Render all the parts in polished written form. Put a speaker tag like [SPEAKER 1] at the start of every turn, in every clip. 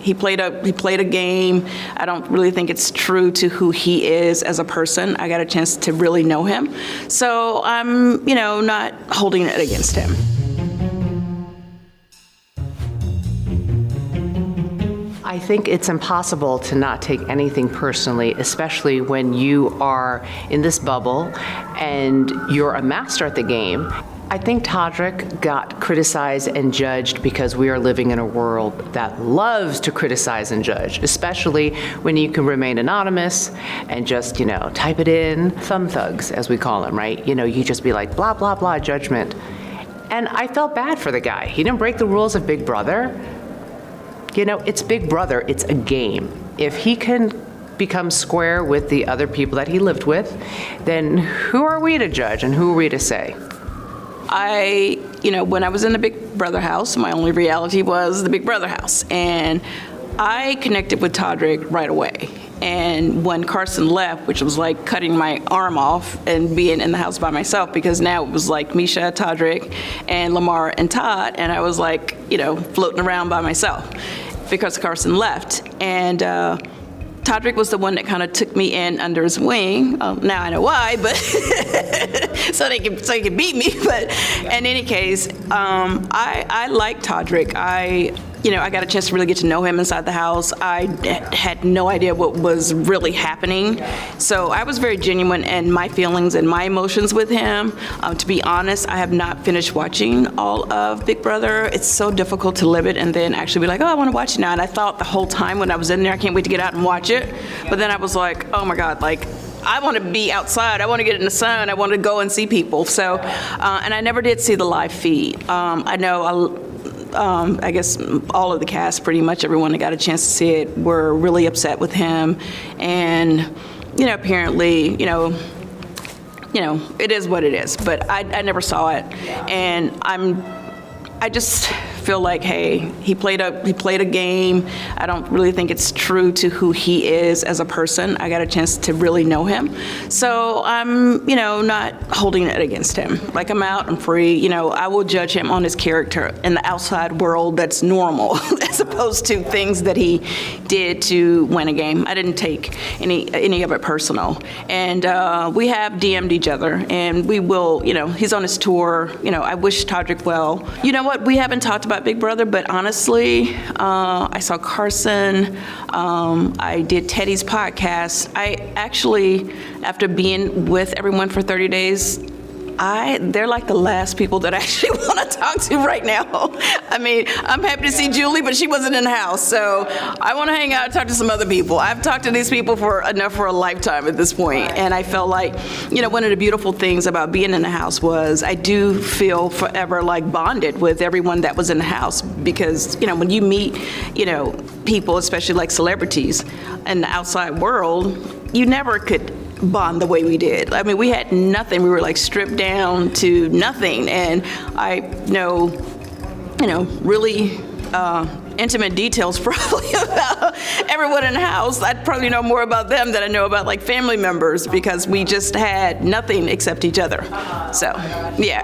[SPEAKER 1] He played a game. I don't really think it's true to who he is as a person. I got a chance to really know him. So I'm, not holding it against him.
[SPEAKER 2] I think it's impossible to not take anything personally, especially when you are in this bubble and you're a master at the game. I think Todrick got criticized and judged because we are living in a world that loves to criticize and judge, especially when you can remain anonymous and just, type it in. Thumb thugs, as we call them, right? You just be like, blah, blah, blah, judgment. And I felt bad for the guy. He didn't break the rules of Big Brother. It's Big Brother, it's a game. If he can become square with the other people that he lived with, then who are we to judge and who are we to say?
[SPEAKER 1] When I was in the Big Brother house, my only reality was the Big Brother house. And I connected with Todrick right away. And when Carson left, which was like cutting my arm off and being in the house by myself, because now it was like Misha, Todrick, and Lamar and Todd, and I was like, floating around by myself because Carson left. And Todrick was the one that kind of took me in under his wing. Now I know why, but so he can beat me. But in any case, I like Todrick. I got a chance to really get to know him inside the house. I had no idea what was really happening. So I was very genuine in my feelings and my emotions with him. To be honest, I have not finished watching all of Big Brother. It's so difficult to live it and then actually be like, I want to watch it now. And I thought the whole time when I was in there, I can't wait to get out and watch it. But then I was like, oh my God, I want to be outside. I want to get in the sun. I want to go and see people. So, and I never did see the live feed. I guess all of the cast, pretty much everyone that got a chance to see it, were really upset with him. And, apparently, it is what it is. But I never saw it. And I just feel like, hey, he played a game. I don't really think it's true to who he is as a person. I got a chance to really know him. So I'm, not holding it against him. Like, I'm out, I'm free. I will judge him on his character in the outside world that's normal, as opposed to things that he did to win a game. I didn't take any of it personal. And we have DM'd each other, and we will, he's on his tour. I wish Todrick well. You know what? We haven't talked about Big Brother, but honestly, I saw Carson. I did Teddy's podcast. I actually, after being with everyone for 30 days, they're like the last people that I actually want to talk to right now. I mean, I'm happy to see Julie, but she wasn't in the house, so I want to hang out and talk to some other people. I've talked to these people for a lifetime at this point, and I felt like, one of the beautiful things about being in the house was I do feel forever like bonded with everyone that was in the house, because, when you meet, people, especially like celebrities in the outside world, you never could bond the way we did. I mean, we had nothing. We were like stripped down to nothing. And I know, really intimate details probably about everyone in the house. I'd probably know more about them than I know about like family members, because we just had nothing except each other. So, yeah.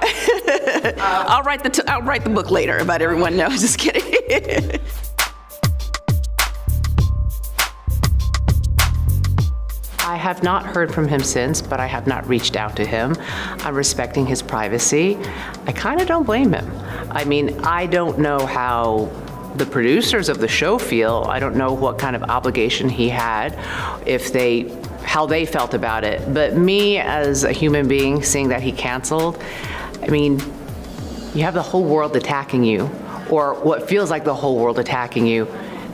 [SPEAKER 1] I'll write the book later about everyone. No, just kidding.
[SPEAKER 2] I have not heard from him since, but I have not reached out to him. I'm respecting his privacy. I kind of don't blame him. I mean, I don't know how the producers of the show feel. I don't know what kind of obligation he had, how they felt about it. But me as a human being, seeing that he canceled, I mean, you have the whole world attacking you, or what feels like the whole world attacking you.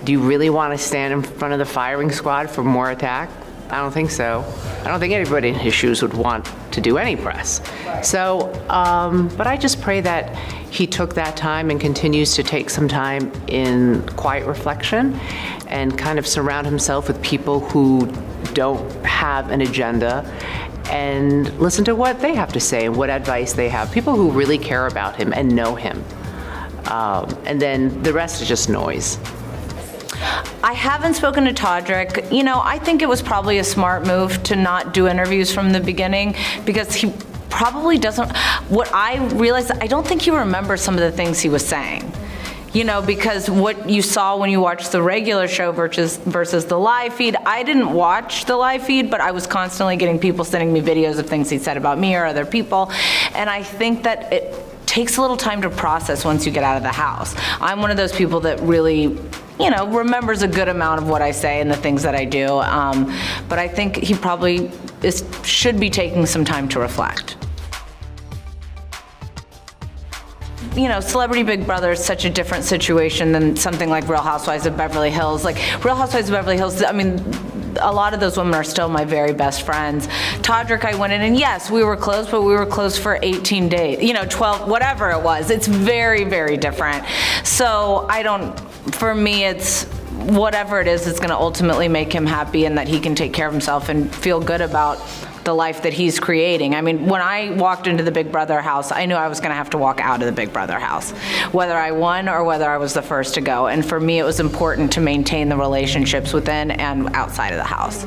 [SPEAKER 2] Do you really want to stand in front of the firing squad for more attack? I don't think so. I don't think anybody in his shoes would want to do any press. So, but I just pray that he took that time and continues to take some time in quiet reflection and kind of surround himself with people who don't have an agenda, and listen to what they have to say and what advice they have. People who really care about him and know him. And then the rest is just noise.
[SPEAKER 3] I haven't spoken to Todrick. I think it was probably a smart move to not do interviews from the beginning, because he probably doesn't. What I realized, I don't think he remembers some of the things he was saying. Because what you saw when you watched the regular show versus the live feed, I didn't watch the live feed, but I was constantly getting people sending me videos of things he said about me or other people. And I think that it takes a little time to process once you get out of the house. I'm one of those people that really, remembers a good amount of what I say and the things that I do. But I think he probably should be taking some time to reflect. Celebrity Big Brother is such a different situation than something like Real Housewives of Beverly Hills. Like Real Housewives of Beverly Hills, a lot of those women are still my very best friends. Todrick, I went in and yes, we were close, but we were close for 18 days, 12, whatever it was. It's very, very different. So for me, it's whatever it is that's going to ultimately make him happy and that he can take care of himself and feel good about the life that he's creating. When I walked into the Big Brother house, I knew I was going to have to walk out of the Big Brother house, whether I won or whether I was the first to go. And for me, it was important to maintain the relationships within and outside of the house.